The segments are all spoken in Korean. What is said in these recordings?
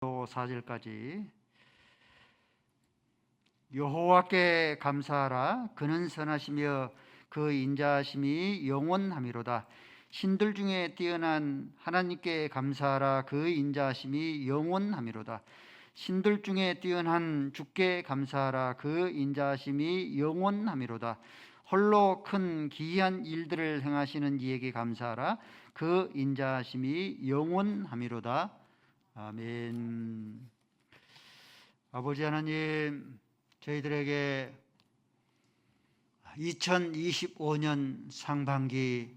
4절까지. 여호와께 감사하라. 그는 선하시며 그 인자하심이 영원하미로다. 신들 중에 뛰어난 하나님께 감사하라. 그 인자하심이 영원하미로다. 신들 중에 뛰어난 주께 감사하라. 그 인자하심이 영원하미로다. 홀로 큰 기이한 일들을 행하시는 이에게 감사하라. 그 인자하심이 영원하미로다. 아멘. 아버지 하나님, 저희들에게 2025년 상반기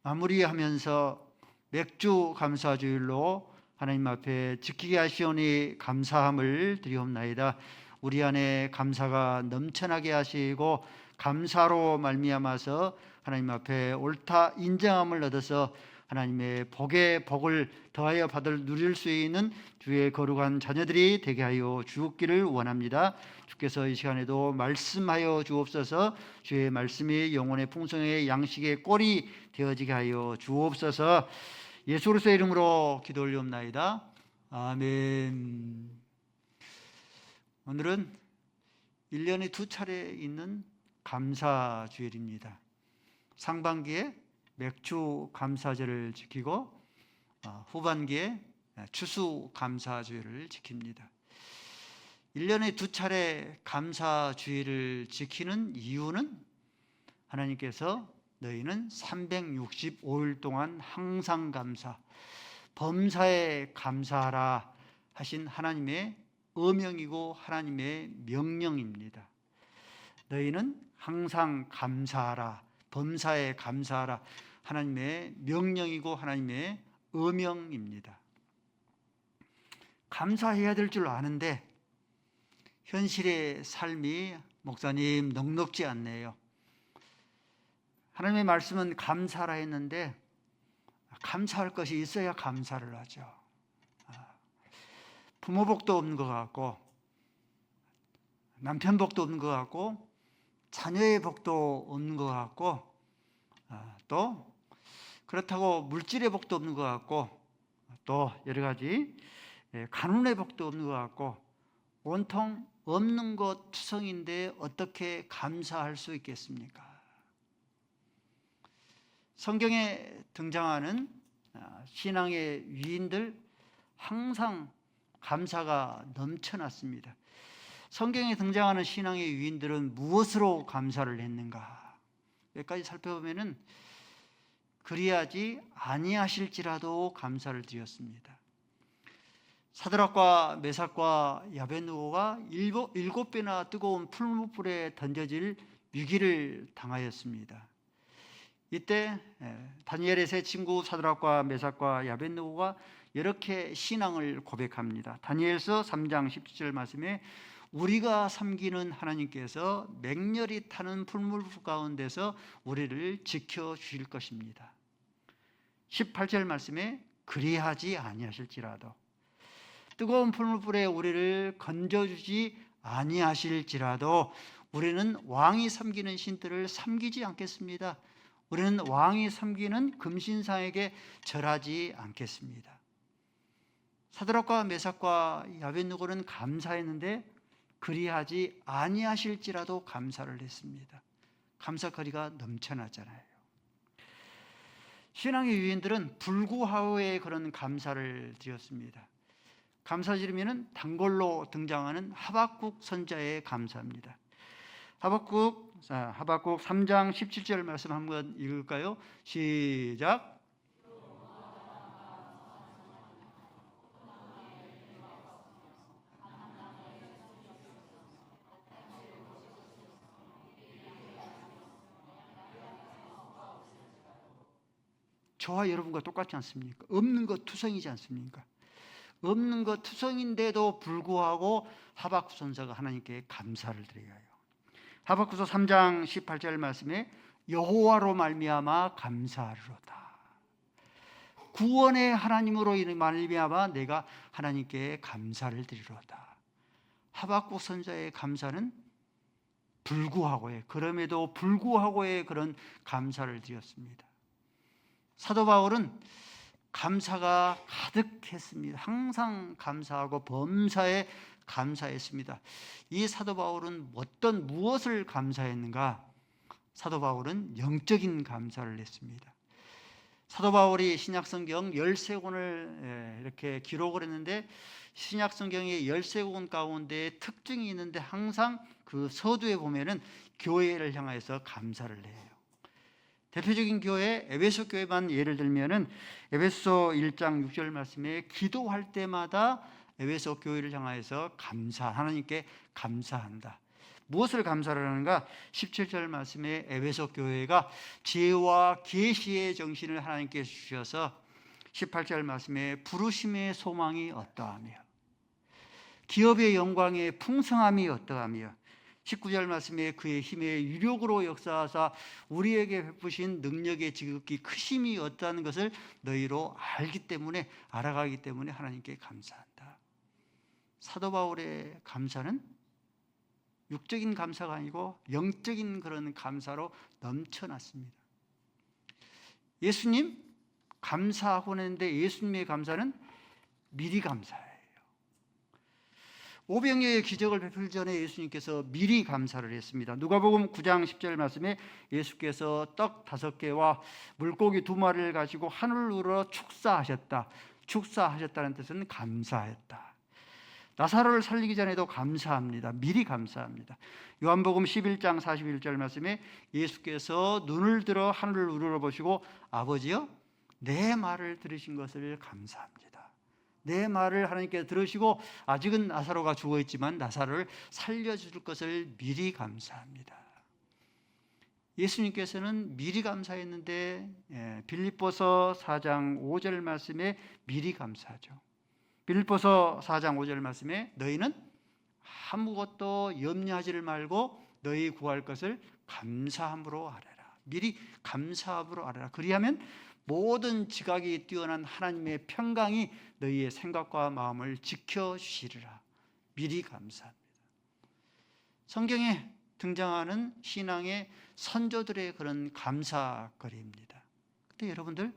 마무리하면서 맥주 감사주일로 하나님 앞에 지키게 하시오니 감사함을 드리옵나이다. 우리 안에 감사가 넘쳐나게 하시고 감사로 말미암아서 하나님 앞에 옳다 인정함을 얻어서 하나님의 복의 복을 더하여 누릴 수 있는 주의 거룩한 자녀들이 되게 하여 주옵기를 원합니다. 주께서 이 시간에도 말씀하여 주옵소서. 주의 말씀이 영혼의 풍성의 양식의 꼴이 되어지게 하여 주옵소서. 예수 그리스도의 이름으로 기도 올리옵나이다. 아멘. 오늘은 1년에 2차례 있는 감사주일입니다. 상반기에 맥주 감사절을 지키고 후반기에 추수 감사주일을 지킵니다. 1년에 2차례 감사주일을 지키는 이유는 하나님께서 너희는 365일 동안 항상 감사, 범사에 감사하라 하신 하나님의 어명이고 하나님의 명령입니다. 너희는 항상 감사하라, 범사에 감사하라, 하나님의 명령이고 하나님의 어명입니다. 감사해야 될 줄 아는데 현실의 삶이 목사님 넉넉지 않네요. 하나님의 말씀은 감사라 했는데 감사할 것이 있어야 감사를 하죠. 부모 복도 없는 것 같고 남편 복도 없는 것 같고 자녀의 복도 없는 것 같고 또 그렇다고 물질의 복도 없는 것 같고 또 여러 가지 가문의 복도 없는 것 같고 온통 없는 것 투성인데 어떻게 감사할 수 있겠습니까? 성경에 등장하는 신앙의 위인들 항상 감사가 넘쳐났습니다. 성경에 등장하는 신앙의 위인들은 무엇으로 감사를 했는가? 여기까지 살펴보면은 그리하지 아니하실지라도 감사를 드렸습니다. 사드락과 메삭과 야벳느고가 7배나 뜨거운 풀무불에 던져질 위기를 당하였습니다. 이때 다니엘의 세 친구 사드락과 메삭과 야벳느고가 이렇게 신앙을 고백합니다. 다니엘서 3장 17절 말씀에 우리가 섬기는 하나님께서 맹렬히 타는 풀무불 가운데서 우리를 지켜주실 것입니다. 18절 말씀에 그리하지 아니하실지라도 뜨거운 풀무불에 우리를 건져주지 아니하실지라도 우리는 왕이 섬기는 신들을 섬기지 않겠습니다. 우리는 왕이 섬기는 금신상에게 절하지 않겠습니다. 사드락과 메삭과 야벳느고는 감사했는데 그리하지 아니하실지라도 감사를 했습니다. 감사거리가 넘쳐나잖아요. 신앙의 유인들은 불구하오의 그런 감사를 드렸습니다. 감사드리면은 단골로 등장하는 하박국 선자의 감사입니다. 하박국 3장 17절 말씀 한번 읽을까요? 시작. 저와 여러분과 똑같지 않습니까? 없는 것 투성이지 않습니까? 없는 것 투성인데도 불구하고 하박국 선사가 하나님께 감사를 드려요. 하박국서 3장 18절 말씀에 여호와로 말미암아 감사하리로다. 구원의 하나님으로 말미암아 내가 하나님께 감사를 드리로다. 하박국 선자의 감사는 불구하고의, 그럼에도 불구하고의 그런 감사를 드렸습니다. 사도 바울은 감사가 가득했습니다. 항상 감사하고 범사에 감사했습니다. 이 사도 바울은 무엇을 감사했는가? 사도 바울은 영적인 감사를 했습니다. 사도 바울이 신약성경 13권을 이렇게 기록을 했는데, 신약성경의 13권 가운데 특징이 있는데, 항상 그 서두에 보면은 교회를 향해서 감사를 해요. 대표적인 교회, 에베소 교회만 예를 들면은 에베소 1장 6절 말씀에 기도할 때마다 에베소 교회를 향해서 하나님께 감사한다. 무엇을 감사를 하는가? 17절 말씀에 에베소 교회가 지혜와 계시의 정신을 하나님께 주셔서 18절 말씀에 부르심의 소망이 어떠하며 기업의 영광의 풍성함이 어떠하며 19절 말씀에 그의 힘의 유력으로 역사하사 우리에게 베푸신 능력의 지극히 크심이 어떠한 것을 너희로 알아가기 때문에 하나님께 감사한다. 사도 바울의 감사는 육적인 감사가 아니고 영적인 그런 감사로 넘쳐났습니다. 예수님 감사하고 했는데 예수님의 감사는 미리 감사예요. 오병이어의 기적을 베풀 전에 예수님께서 미리 감사를 했습니다. 누가복음 9장 10절 말씀에 예수께서 떡 5개와 물고기 2마리를 가지고 하늘을 우러 축사하셨다. 축사하셨다는 뜻은 감사했다. 나사로를 살리기 전에도 감사합니다. 미리 감사합니다. 요한복음 11장 41절 말씀에 예수께서 눈을 들어 하늘을 우러러보시고 아버지여 내 말을 들으신 것을 감사합니다. 내 말을 하나님께 들으시고 아직은 나사로가 죽어있지만 나사로를 살려줄 것을 미리 감사합니다. 예수님께서는 미리 감사했는데 빌립보서 4장 5절 말씀에 미리 감사하죠. 빌립보서 4장 5절 말씀에 너희는 아무것도 염려하지를 말고 너희 구할 것을 감사함으로 아뢰라. 미리 감사함으로 아뢰라. 그리하면 모든 지각이 뛰어난 하나님의 평강이 너희의 생각과 마음을 지켜주시리라. 미리 감사합니다. 성경에 등장하는 신앙의 선조들의 그런 감사거리입니다. 근데 여러분들,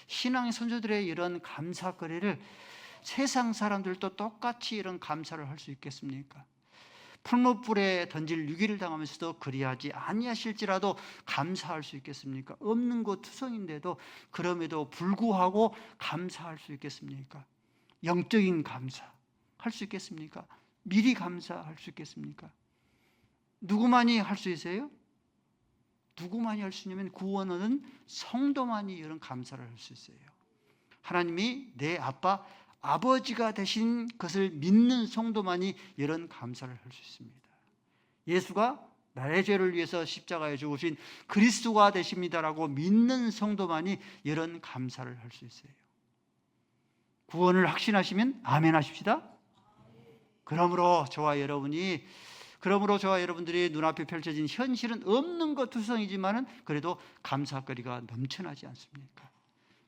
신앙의 선조들의 이런 감사거리를 세상 사람들도 똑같이 이런 감사를 할 수 있겠습니까? 풀무불에 던질 유기를 당하면서도 그리하지 아니하실지라도 감사할 수 있겠습니까? 없는 것 투성인데도 그럼에도 불구하고 감사할 수 있겠습니까? 영적인 감사 할 수 있겠습니까? 미리 감사할 수 있겠습니까? 누구만이 할 수 있어요? 누구만이 할 수 있냐면 구원 얻은 성도만이 이런 감사를 할 수 있어요. 하나님이 내 아버지가 되신 것을 믿는 성도만이 이런 감사를 할 수 있습니다. 예수가 나의 죄를 위해서 십자가에 죽으신 그리스도가 되십니다라고 믿는 성도만이 이런 감사를 할 수 있어요. 구원을 확신하시면 아멘 하십시다. 그러므로 저와 여러분들이 눈앞에 펼쳐진 현실은 없는 것 투성이지만은 그래도 감사거리가 넘쳐나지 않습니까?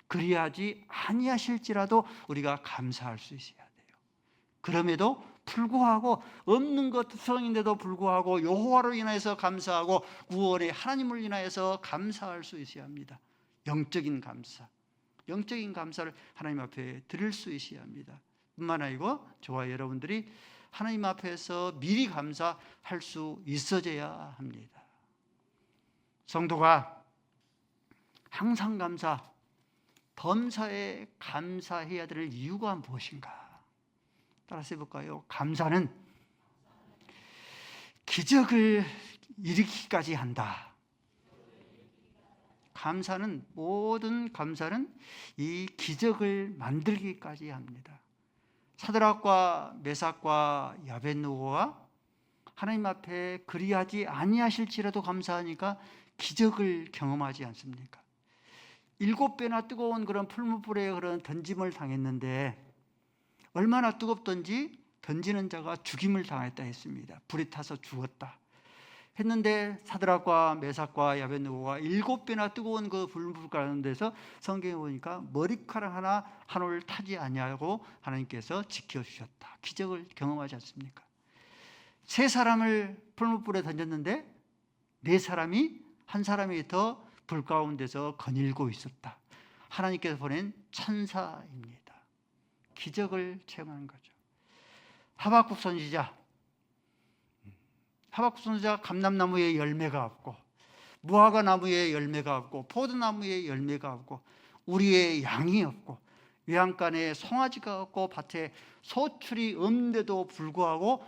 그리하지 아니하실지라도 우리가 감사할 수 있어야 돼요. 그럼에도 불구하고 없는 것 투성인데도 불구하고 여호와로 인하여서 감사하고 구원의 하나님을 인하여서 감사할 수 있어야 합니다. 영적인 감사를 하나님 앞에 드릴 수 있어야 합니다. 뿐만 아니고 저와 여러분들이 하나님 앞에서 미리 감사할 수 있어져야 합니다. 성도가 항상 범사에 감사해야 될 이유가 무엇인가? 따라서 해볼까요? 감사는 기적을 일으키기까지 한다. 모든 감사는 이 기적을 만들기까지 합니다. 사드락과 메삭과 야벳느고가 하나님 앞에 그리하지 아니하실지라도 감사하니까 기적을 경험하지 않습니까? 7배나 뜨거운 그런 풀무불에 그런 던짐을 당했는데 얼마나 뜨겁던지 던지는 자가 죽임을 당했다 했습니다. 불이 타서 죽었다 했는데 사드락과 메삭과 야벳느고가 7배나 뜨거운 그 불 가운데서 성경에 보니까 머리카락 하나 한 올 타지 아니하고 하나님께서 지켜주셨다. 기적을 경험하지 않습니까? 3사람을 풀무불에 던졌는데 4사람이 한 사람이 더 불 가운데서 거닐고 있었다. 하나님께서 보낸 천사입니다. 기적을 체험하는 거죠. 하박국 선지자 감람나무에 열매가 없고, 무화과 나무에 열매가 없고, 포도나무에 열매가 없고, 우리의 양이 없고, 외양간에 송아지가 없고, 밭에 소출이 없는데도 불구하고,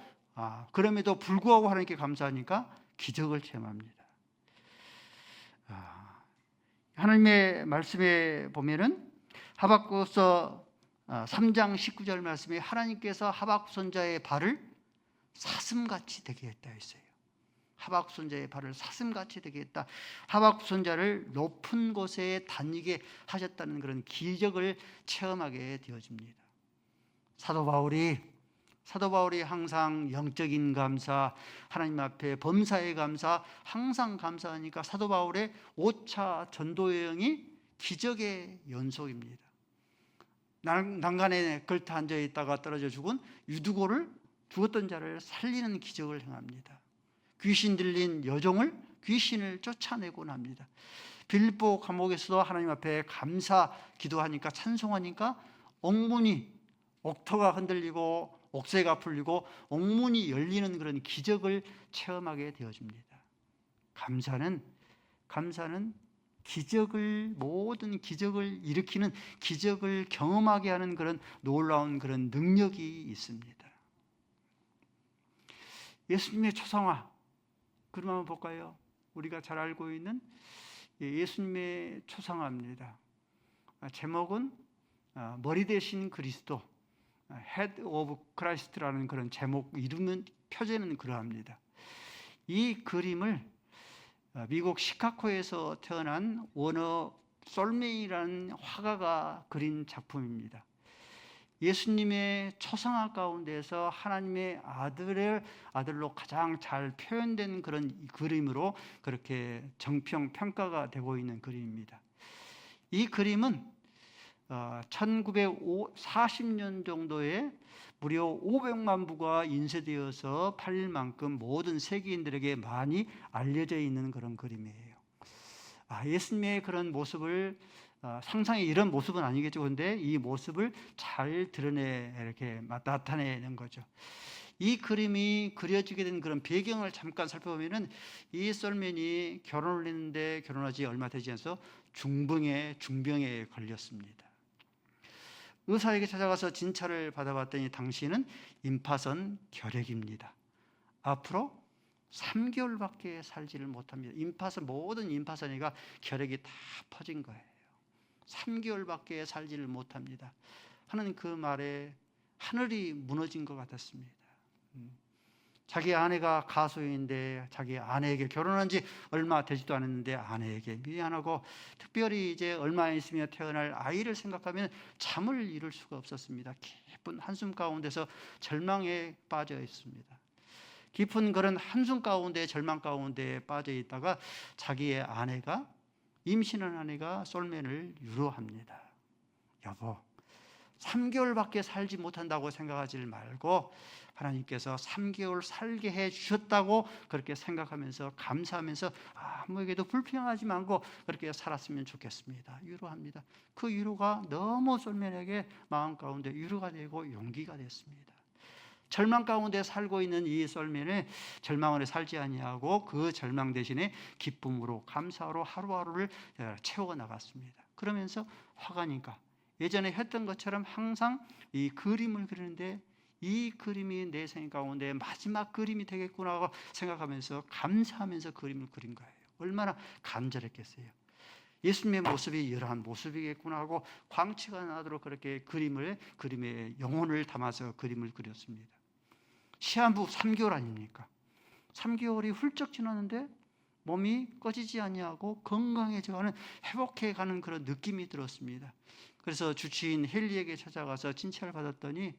그럼에도 불구하고 하나님께 감사하니까 기적을 체험합니다. 하나님의 말씀에 보면은 하박국서 3장 19절 말씀에 하나님께서 하박국 선지자의 발을 사슴같이 되게 했다 했어요. 하박국 선지자의 발을 사슴같이 되게 했다. 하박국 선지자를 높은 곳에 다니게 하셨다는 그런 기적을 체험하게 되어집니다. 사도 바울이 항상 영적인 감사, 하나님 앞에 범사의 감사, 항상 감사하니까 사도 바울의 5차 전도 여행이 기적의 연속입니다. 난간에 걸터 앉아 있다가 떨어져 죽은 죽었던 자를 살리는 기적을 행합니다. 귀신 들린 여종을 귀신을 쫓아내곤 합니다. 빌립보 감옥에서도 하나님 앞에 감사 기도하니까, 찬송하니까 옥터가 흔들리고 옥새가 풀리고 옥문이 열리는 그런 기적을 체험하게 되어집니다. 감사는 모든 기적을 일으키는, 기적을 경험하게 하는 그런 놀라운 그런 능력이 있습니다. 예수님의 초상화, 그럼 한번 볼까요? 우리가 잘 알고 있는 예수님의 초상화입니다. 제목은 머리 대신 그리스도, Head of Christ라는 그런 제목, 이름은 표제는 그러합니다. 이 그림을 미국 시카고에서 태어난 워너 솔메이라는 화가가 그린 작품입니다. 예수님의 초상화 가운데서 하나님의 아들로 가장 잘 표현된 그런 그림으로 그렇게 정평 평가가 되고 있는 그림입니다. 이 그림은 1940년 정도에 무려 500만 부가 인쇄되어서 팔릴 만큼 모든 세계인들에게 많이 알려져 있는 그런 그림이에요. 예수님의 그런 모습을 상상이 이런 모습은 아니겠죠. 그런데 이 모습을 잘 이렇게 나타내는 거죠. 이 그림이 그려지게 된 그런 배경을 잠깐 살펴보면은 이 솔맨이 결혼을 했는데 결혼하지 얼마 되지 않아서 중병에 걸렸습니다. 의사에게 찾아가서 진찰을 받아봤더니 당신은 임파선 결핵입니다. 앞으로 3개월밖에 살지를 못합니다. 모든 임파선이가 결핵이 다 퍼진 거예요. 3개월밖에 살지를 못합니다 하는 그 말에 하늘이 무너진 것 같았습니다. 자기 아내가 가수인데 자기 아내에게 결혼한 지 얼마 되지도 않았는데 아내에게 미안하고, 특별히 이제 얼마 있으면 태어날 아이를 생각하면 잠을 이룰 수가 없었습니다. 깊은 한숨 가운데서 절망에 빠져 있습니다. 깊은 그런 한숨 가운데, 절망 가운데 빠져 있다가 자기의 임신한 아내가 솔맨을 위로합니다. 여보, 3개월밖에 살지 못한다고 생각하지 말고 하나님께서 3개월 살게 해 주셨다고 그렇게 생각하면서 감사하면서 아무에게도 불평하지 말고 그렇게 살았으면 좋겠습니다. 위로합니다. 그 위로가 너무 솔맨에게 마음 가운데 위로가 되고 용기가 됐습니다. 절망 가운데 살고 있는 이 솔맨의 절망을 살지 아니하고 그 절망 대신에 기쁨으로, 감사로 하루하루를 채워 나갔습니다. 그러면서 화가니까 예전에 했던 것처럼 항상 이 그림을 그리는데, 이 그림이 내 생각 가운데 마지막 그림이 되겠구나 하고 생각하면서 감사하면서 그림을 그린 거예요. 얼마나 간절했겠어요. 예수님의 모습이 이러한 모습이겠구나 하고 광채가 나도록 그렇게 그림에 영혼을 담아서 그림을 그렸습니다. 시한부 3개월 아닙니까? 3개월이 훌쩍 지났는데 몸이 꺼지지 아니하고 건강해져가는, 회복해가는 그런 느낌이 들었습니다. 그래서 주치인 헨리에게 찾아가서 진찰을 받았더니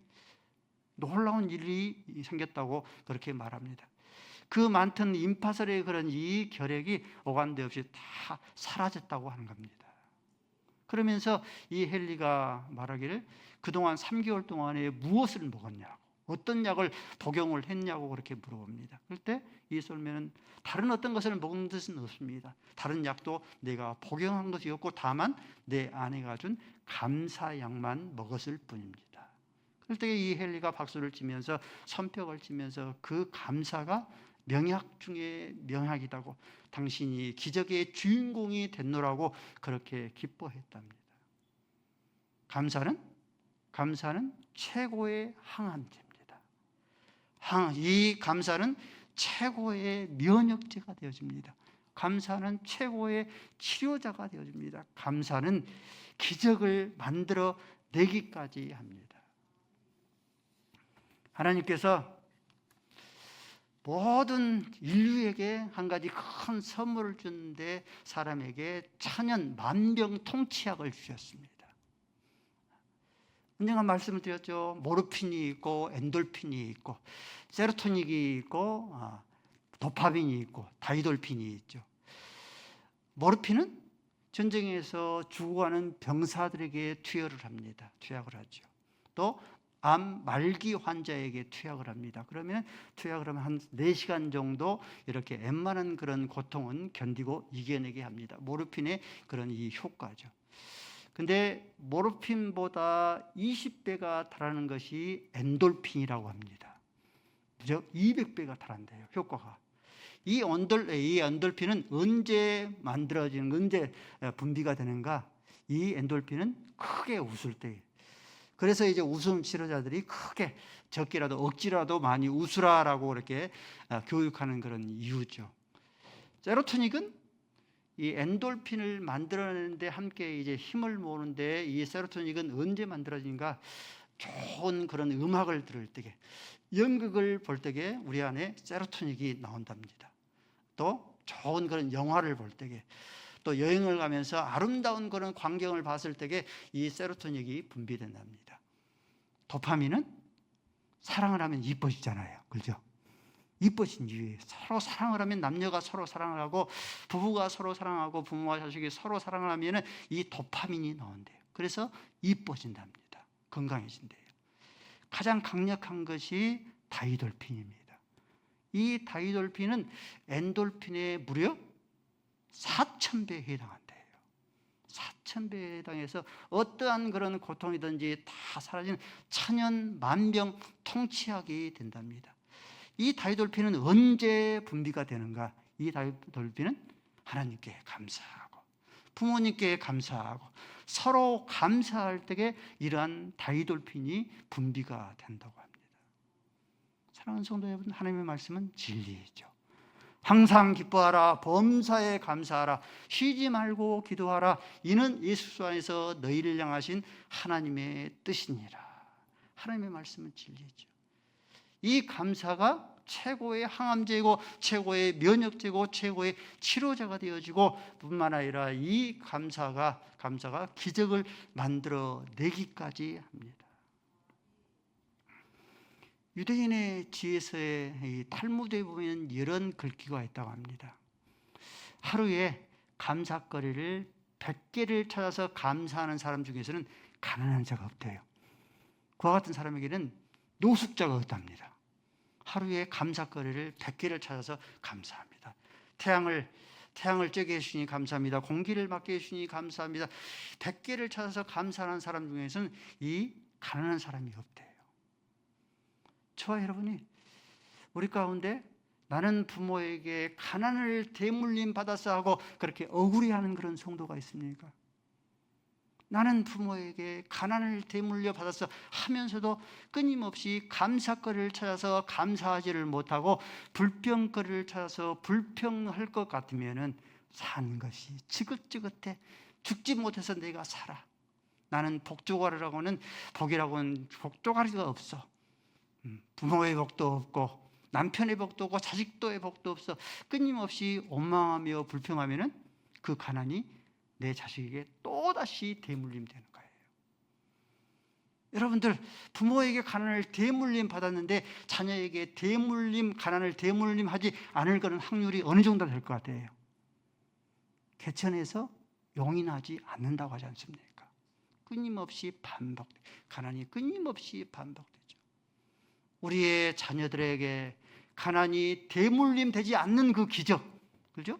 놀라운 일이 생겼다고 그렇게 말합니다. 그 많던 임파선의 그런 이 결핵이 오간데 없이 다 사라졌다고 하는 겁니다. 그러면서 이 헨리가 말하기를 그동안 3개월 동안에 무엇을 먹었냐고, 어떤 약을 복용을 했냐고 그렇게 물어봅니다. 그럴 때 이 솔메는 다른 어떤 것을 먹는 뜻은 없습니다. 다른 약도 내가 복용한 것이 없고 다만 내 아내가 준 감사약만 먹었을 뿐입니다. 그럴 때 이 헨리가 박수를 치면서 손뼉을 치면서 그 감사가 명약 중에 명약이라고, 당신이 기적의 주인공이 됐노라고 그렇게 기뻐했답니다. 감사는 최고의 항암제입니다. 이 감사는 최고의 면역제가 되어집니다. 감사는 최고의 치료자가 되어집니다. 감사는 기적을 만들어 내기까지 합니다. 하나님께서 모든 인류에게 한 가지 큰 선물을 주는데 사람에게 천연 만병통치약을 주셨습니다. 언젠가 말씀을 드렸죠. 모르핀이 있고 엔돌핀이 있고 세로토닌이 있고 도파민이 있고 다이돌핀이 있죠. 모르핀은 전쟁에서 죽어가는 병사들에게 투여를 합니다. 투약을 하죠. 또 암 말기 환자에게 투약을 합니다. 그러면 투약을 하면 한 4시간 정도 이렇게 웬만한 그런 고통은 견디고 이겨내게 합니다. 모르핀의 그런 이 효과죠. 근데 모르핀보다 20배가 달하는 것이 엔돌핀이라고 합니다. 그죠? 200배가 달한대요, 효과가. 이 엔돌핀은 언제 만들어지는, 언제 분비가 되는가? 이 엔돌핀은 크게 웃을 때. 그래서 이제 웃음 치료자들이 크게 적게라도 억지라도 많이 웃으라라고 이렇게 교육하는 그런 이유죠. 세로토닌은 이 엔돌핀을 만들어내는데 함께 이제 힘을 모으는데, 이 세로토닌은 언제 만들어지는가? 좋은 그런 음악을 들을 때에, 연극을 볼 때에 우리 안에 세로토닌이 나온답니다. 또 좋은 그런 영화를 볼 때에, 또 여행을 가면서 아름다운 그런 광경을 봤을 때에 이 세로토닌이 분비된답니다. 도파민은 사랑을 하면 이뻐지잖아요. 그렇죠? 이뻐진 이유에 서로 사랑을 하면, 남녀가 서로 사랑을 하고 부부가 서로 사랑하고 부모와 자식이 서로 사랑을 하면 이 도파민이 나온대요. 그래서 이뻐진답니다. 건강해진대요. 가장 강력한 것이 다이돌핀입니다. 이 다이돌핀은 엔돌핀의 무려 4,000배에 해당한대요. 4,000배에 해당해서 어떠한 그런 고통이든지 다 사라지는 천연 만병 통치약이 된답니다. 이 다이돌핀은 언제 분비가 되는가? 이 다이돌핀은 하나님께 감사하고 부모님께 감사하고 서로 감사할 때에 이러한 다이돌핀이 분비가 된다고 합니다. 사랑하는 성도 여러분, 하나님의 말씀은 진리이죠. 항상 기뻐하라, 범사에 감사하라, 쉬지 말고 기도하라, 이는 예수 안에서 너희를 향하신 하나님의 뜻이니라. 하나님의 말씀은 진리죠. 이 감사가 최고의 항암제이고 최고의 면역제고 최고의 치료제가 되어지고, 뿐만 아니라 이 감사가 기적을 만들어 내기까지 합니다. 유대인의 지혜서에, 이 탈무드에 보면 이런 글귀가 있다고 합니다. 하루에 감사거리를 100개를 찾아서 감사하는 사람 중에서는 가난한 자가 없대요. 그와 같은 사람에게는 노숙자가 없답니다. 하루에 감사거리를 100개를 찾아서 감사합니다. 태양을 쬐게 해주시니 감사합니다. 공기를 맑게 해주시니 감사합니다. 100개를 찾아서 감사하는 사람 중에서는 이 가난한 사람이 없대요. 저와 여러분이 우리 가운데 나는 부모에게 가난을 대물림 받았어 하고 그렇게 억울해하는 그런 성도가 있습니까? 나는 부모에게 가난을 대물려 받았어 하면서도 끊임없이 감사거리를 찾아서 감사하지를 못하고 불평거리를 찾아서 불평할 것 같으면 사는 것이 지긋지긋해. 죽지 못해서 내가 살아. 나는 복조가리라고는, 복이라고는 복조가리가 없어. 부모의 복도 없고 남편의 복도 없고 자식도의 복도 없어. 끊임없이 원망하며 불평하면 그 가난이 내 자식에게 또다시 대물림 되는 거예요. 여러분들, 부모에게 가난을 대물림 받았는데 자녀에게 가난을 대물림 하지 않을 거는 확률이 어느 정도 될 것 같아요? 개천에서 용인하지 않는다고 하지 않습니까? 끊임없이 가난이 끊임없이 반복되죠. 우리의 자녀들에게 가난이 대물림 되지 않는 그 기적, 그죠?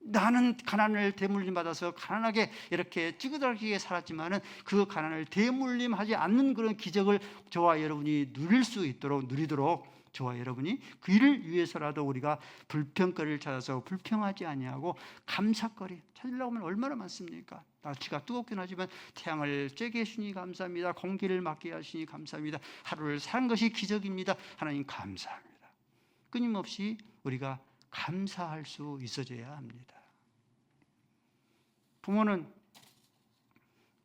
나는 가난을 대물림 받아서 가난하게 이렇게 찌그러지게 살았지만은 그 가난을 대물림하지 않는 그런 기적을 저와 여러분이 누리도록 저와 여러분이 그 일을 위해서라도 우리가 불평거리를 찾아서 불평하지 아니하고 감사거리 찾으려고 하면 얼마나 많습니까? 날씨가 뜨겁긴 하지만 태양을 쬐게 해주니 감사합니다. 공기를 맑게 하시니 감사합니다. 하루를 사는 것이 기적입니다. 하나님 감사합니다. 끊임없이 우리가 감사할 수 있어져야 합니다. 부모는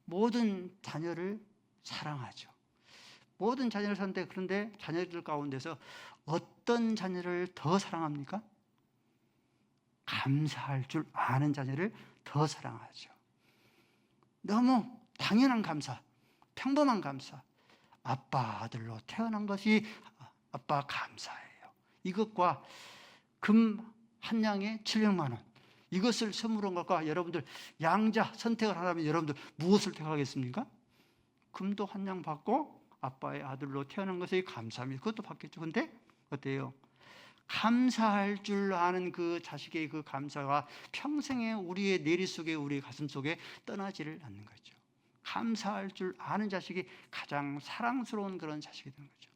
모든 자녀를 사랑하죠. 모든 자녀를 사는데, 그런데 자녀들 가운데서 어떤 자녀를 더 사랑합니까? 감사할 줄 아는 자녀를 더 사랑하죠. 너무 당연한 감사, 평범한 감사. 아빠 아들로 태어난 것이 아빠 감사해요. 이것과 금 한 양에 700만 원, 이것을 선물한 것과 여러분들 양자 선택을 하라면 여러분들 무엇을 택하겠습니까? 금도 한 양 받고 아빠의 아들로 태어난 것에 감사합니다. 그것도 받겠죠. 근데 어때요? 감사할 줄 아는 그 자식의 그 감사가 평생에 우리의 내리 속에, 우리의 가슴 속에 떠나지를 않는 거죠. 감사할 줄 아는 자식이 가장 사랑스러운 그런 자식이 되는 거죠.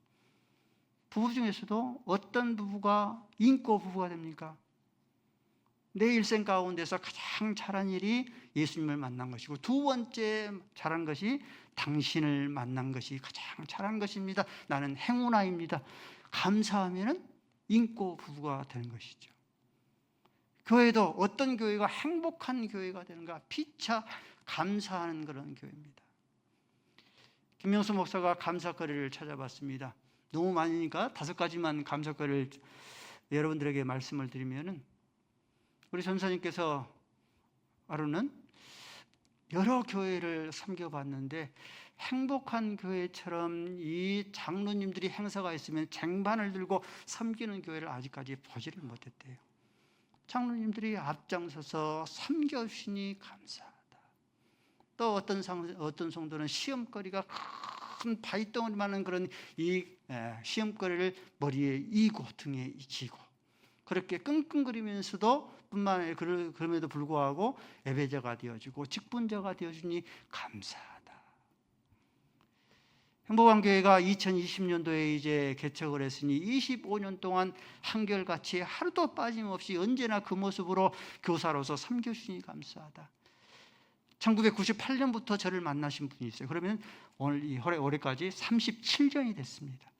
부부 중에서도 어떤 부부가 인고 부부가 됩니까? 내 일생 가운데서 가장 잘한 일이 예수님을 만난 것이고, 두 번째 잘한 것이 당신을 만난 것이 가장 잘한 것입니다. 나는 행운아입니다. 감사하면은 인고 부부가 되는 것이죠. 교회도 어떤 교회가 행복한 교회가 되는가? 피차 감사하는 그런 교회입니다. 김명수 목사가 감사거리를 찾아봤습니다. 너무 많으니까 5가지만 감사거리를 여러분들에게 말씀을 드리면은, 우리 전사님께서 하루는 여러 교회를 섬겨봤는데 행복한 교회처럼 이 장로님들이 행사가 있으면 쟁반을 들고 섬기는 교회를 아직까지 보지를 못했대요. 장로님들이 앞장서서 섬겨주시니 감사하다. 또 어떤 성도는 시험거리가 큰 바위덩어리 많은 그런 이 시험거리를 머리에 이고 등에 지고 그렇게 끙끙거리면서도 뿐만 아니라 그럼에도 불구하고 예배자가 되어주고 직분자가 되어주니 감사하다. 행복한 교회가 2020년도에 이제 개척을 했으니 25년 동안 한결같이 하루도 빠짐없이 언제나 그 모습으로 교사로서 섬겨주시니 감사하다. 1998년부터 저를 만나신 분이 있어요. 그러면 올해까지 37년이 됐습니다.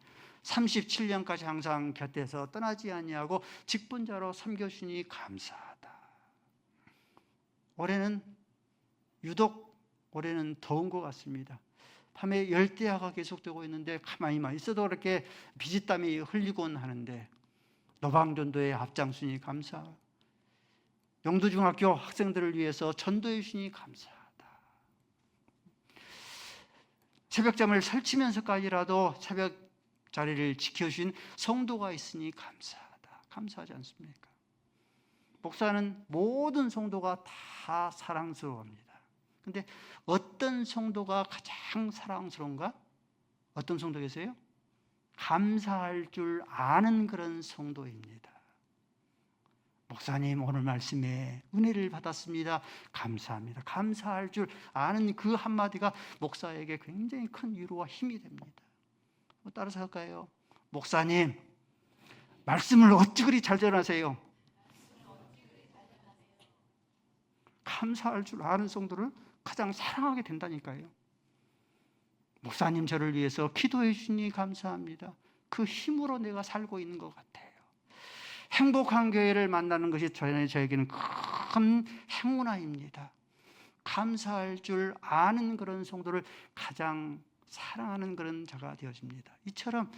37년까지 항상 곁에서 떠나지 아니하고 직분자로 섬겨주시니 감사하다. 유독 올해는 더운 것 같습니다. 밤에 열대야가 계속되고 있는데 가만히만 있어도 그렇게 비지땀이 흘리곤 하는데 노방전도에 앞장서니 감사하다. 영도중학교 학생들을 위해서 전도해 주시니 감사하다. 새벽잠을 설치면서까지라도 새벽 자리를 지켜주신 성도가 있으니 감사하다. 감사하지 않습니까? 목사는 모든 성도가 다 사랑스러워합니다. 그런데 어떤 성도가 가장 사랑스러운가? 어떤 성도 계세요? 감사할 줄 아는 그런 성도입니다. 목사님 오늘 말씀에 은혜를 받았습니다. 감사합니다. 감사할 줄 아는 그 한마디가 목사에게 굉장히 큰 위로와 힘이 됩니다. 따라서 할까요? 목사님 말씀을 어찌 그리 잘 전하세요? 감사할 줄 아는 성도를 가장 사랑하게 된다니까요. 목사님 저를 위해서 기도해 주시니 감사합니다. 그 힘으로 내가 살고 있는 것 같아요. 행복한 교회를 만나는 것이 저에게는 큰 행운아입니다. 감사할 줄 아는 그런 성도를 가장 사랑하는 그런 자가 되어집니다. 이처럼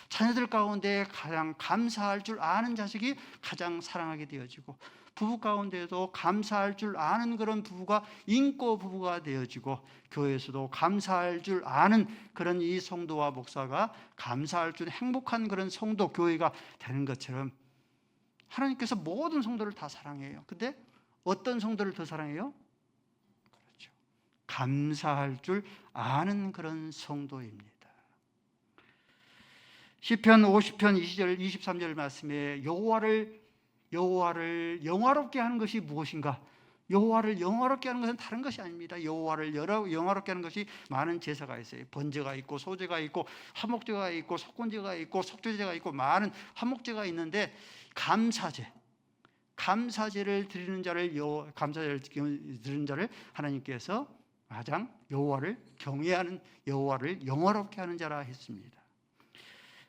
자녀들 가운데 가장 감사할 줄 아는 자식이 가장 사랑하게 되어지고, 부부 가운데도 감사할 줄 아는 그런 부부가 인고 부부가 되어지고, 교회에서도 감사할 줄 아는 그런 이 성도와 목사가 감사할 줄 행복한 그런 성도 교회가 되는 것처럼 하나님께서 모든 성도를 다 사랑해요. 근데 어떤 성도를 더 사랑해요? 감사할 줄 아는 그런 성도입니다. 시편 50편 20절 23절 말씀에 여호와를 영화롭게 하는 것이 무엇인가? 여호와를 영화롭게 하는 것은 다른 것이 아닙니다. 여호와를 영화롭게 하는 것이 많은 제사가 있어요. 번제가 있고 소제가 있고 화목제가 있고 속건제가 있고 속죄제가 있고 많은 화목제가 있는데 감사제를 드리는 자를 하나님께서 가장 여호와를 경외하는, 여호와를 영화롭게 하는 자라 했습니다.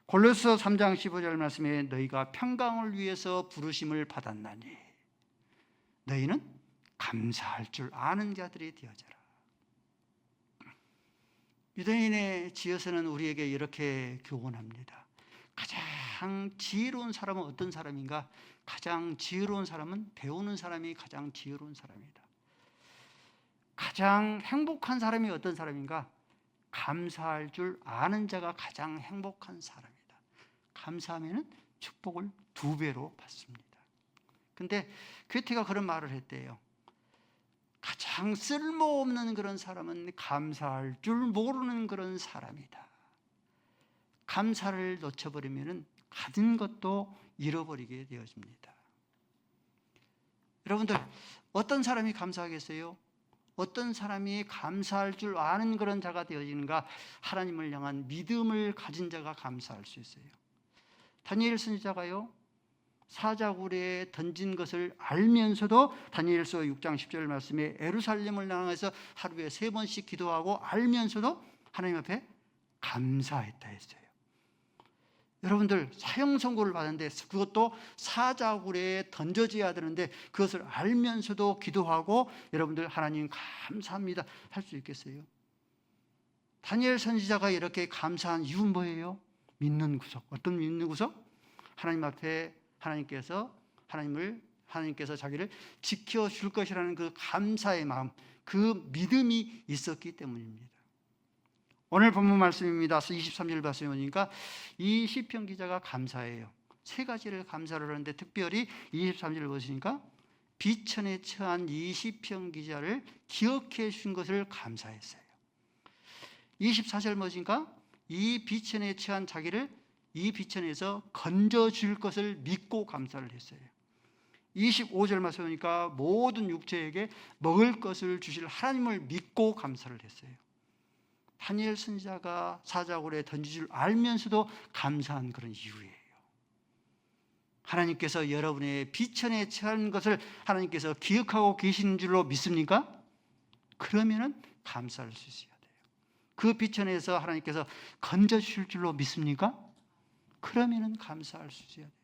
골로새 3장 15절 말씀에 너희가 평강을 위해서 부르심을 받았나니 너희는 감사할 줄 아는 자들이 되어져라. 유대인의 지어서는 우리에게 이렇게 교훈합니다. 가장 지혜로운 사람은 어떤 사람인가? 가장 지혜로운 사람은 배우는 사람이 가장 지혜로운 사람이다. 가장 행복한 사람이 어떤 사람인가? 감사할 줄 아는 자가 가장 행복한 사람이다. 감사하면 축복을 2배로 받습니다. 근데 괴테가 그런 말을 했대요. 가장 쓸모없는 그런 사람은 감사할 줄 모르는 그런 사람이다. 감사를 놓쳐버리면 가진 것도 잃어버리게 되어집니다. 여러분들, 어떤 사람이 감사하겠어요? 어떤 사람이 감사할 줄 아는 그런 자가 되어지는가? 하나님을 향한 믿음을 가진 자가 감사할 수 있어요. 다니엘 선지자가요, 사자굴에 던진 것을 알면서도 다니엘서 6장 10절 말씀에 예루살렘을 향해서 하루에 3번씩 기도하고 알면서도 하나님 앞에 감사했다 했어요. 여러분들, 사형 선고를 받았는데 그것도 사자굴에 던져져야 되는데 그것을 알면서도 기도하고 여러분들 하나님 감사합니다 할 수 있겠어요? 다니엘 선지자가 이렇게 감사한 이유는 뭐예요? 믿는 구석. 어떤 믿는 구석? 하나님 앞에 하나님께서 자기를 지켜줄 것이라는 그 감사의 마음, 그 믿음이 있었기 때문입니다. 오늘 본문 말씀입니다. 23절 말씀에 보니까 이 시편 기자가 감사해요. 3가지를 감사를 하는데 특별히 23절을 보시니까 비천에 처한 이 시편 기자를 기억해 주신 것을 감사했어요. 24절 보시니까 이 비천에 처한 자기를 이 비천에서 건져줄 것을 믿고 감사를 했어요. 25절 말씀에 보니까 모든 육체에게 먹을 것을 주실 하나님을 믿고 감사를 했어요. 다니엘 선지자가 사자굴에 던질 줄 알면서도 감사한 그런 이유예요. 하나님께서 여러분의 비천에 처한 것을 하나님께서 기억하고 계시는 줄로 믿습니까? 그러면은 감사할 수 있어야 돼요. 그 비천에서 하나님께서 건져주실 줄로 믿습니까? 그러면은 감사할 수 있어야 돼요.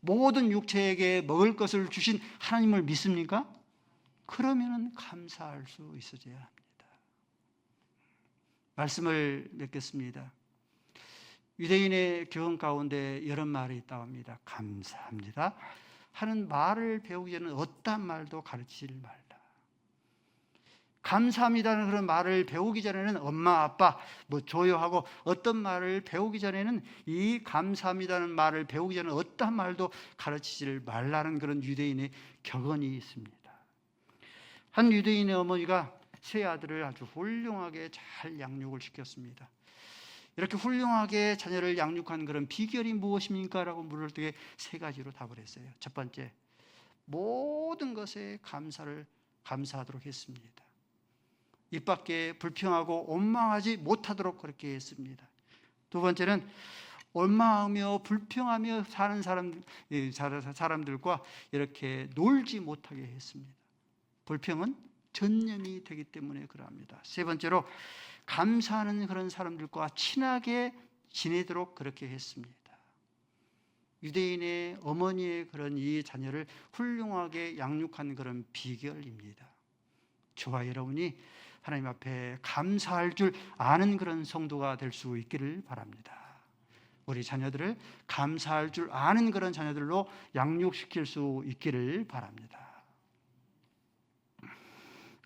모든 육체에게 먹을 것을 주신 하나님을 믿습니까? 그러면은 감사할 수 있어야 합니다. 말씀을 맺겠습니다. 유대인의 교훈 가운데 이런 말이 있다고 합니다. 감사합니다 하는 말을 배우기 전에는 어떠한 말도 가르치지 말라. 감사합니다는 그런 말을 배우기 전에는 엄마, 아빠 조여하고 어떤 말을 배우기 전에는 이 감사합니다는 말을 배우기 전에는 어떠한 말도 가르치지 말라는 그런 유대인의 격언이 있습니다. 한 유대인의 어머니가 세 아들을 아주 훌륭하게 잘 양육을 시켰습니다. 이렇게 훌륭하게 자녀를 양육한 그런 비결이 무엇입니까? 라고 물을 때 3가지로 답을 했어요. 첫 번째, 모든 것에 감사하도록 했습니다. 입 밖에 불평하고 원망하지 못하도록 그렇게 했습니다. 두 번째는 원망하며 불평하며 사는 사람들과 이렇게 놀지 못하게 했습니다. 불평은 전염이 되기 때문에 그러합니다. 세 번째로 감사하는 그런 사람들과 친하게 지내도록 그렇게 했습니다. 유대인의 어머니의 그런 이 자녀를 훌륭하게 양육한 그런 비결입니다. 저와 여러분이 하나님 앞에 감사할 줄 아는 그런 성도가 될 수 있기를 바랍니다. 우리 자녀들을 감사할 줄 아는 그런 자녀들로 양육시킬 수 있기를 바랍니다.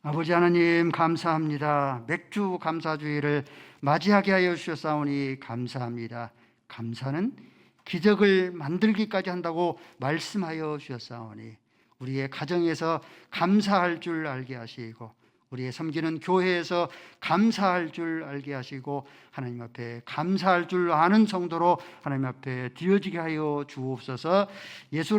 아버지 하나님 감사합니다. 맥주 감사주의를 맞이하게 하여 주셨사오니 감사합니다. 감사는 기적을 만들기까지 한다고 말씀하여 주셨사오니 우리의 가정에서 감사할 줄 알게 하시고 우리의 섬기는 교회에서 감사할 줄 알게 하시고 하나님 앞에 감사할 줄 아는 정도로 하나님 앞에 드려지게 하여 주옵소서. 예수